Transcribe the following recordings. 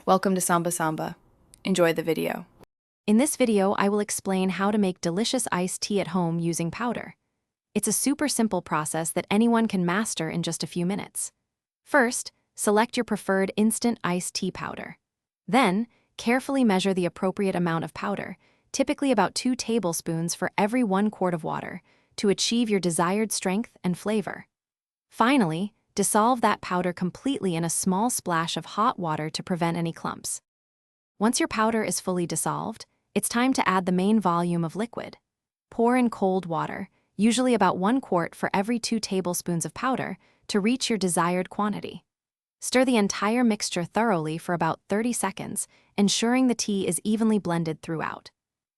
Welcome to Samba Samba. Enjoy the video. In this video, I will explain how to make delicious iced tea at home using powder. It's a super simple process that anyone can master in just a few minutes. First, select your preferred instant iced tea powder. Then, carefully measure the appropriate amount of powder, typically about 2 tablespoons for every 1 quart of water, to achieve your desired strength and flavor. Finally, dissolve that powder completely in a small splash of hot water to prevent any clumps. Once your powder is fully dissolved, it's time to add the main volume of liquid. Pour in cold water, usually about 1 quart for every 2 tablespoons of powder, to reach your desired quantity. Stir the entire mixture thoroughly for about 30 seconds, ensuring the tea is evenly blended throughout.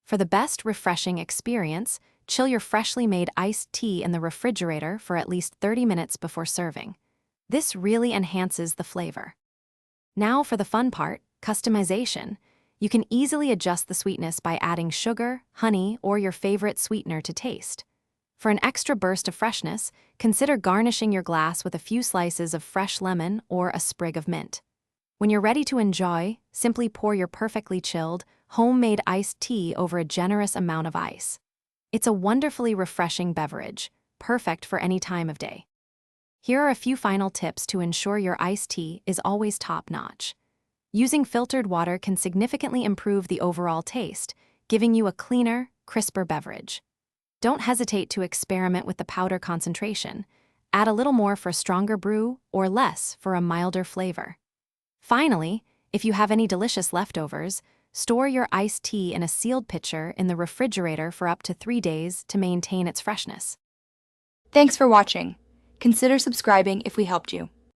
For the best refreshing experience, chill your freshly made iced tea in the refrigerator for at least 30 minutes before serving. This really enhances the flavor. Now for the fun part, customization. You can easily adjust the sweetness by adding sugar, honey, or your favorite sweetener to taste. For an extra burst of freshness, consider garnishing your glass with a few slices of fresh lemon or a sprig of mint. When you're ready to enjoy, simply pour your perfectly chilled, homemade iced tea over a generous amount of ice. It's a wonderfully refreshing beverage, perfect for any time of day. Here are a few final tips to ensure your iced tea is always top-notch. Using filtered water can significantly improve the overall taste, giving you a cleaner, crisper beverage. Don't hesitate to experiment with the powder concentration. Add a little more for a stronger brew or less for a milder flavor. Finally, if you have any delicious leftovers, store your iced tea in a sealed pitcher in the refrigerator for up to 3 days to maintain its freshness. Thanks for watching. Consider subscribing if we helped you.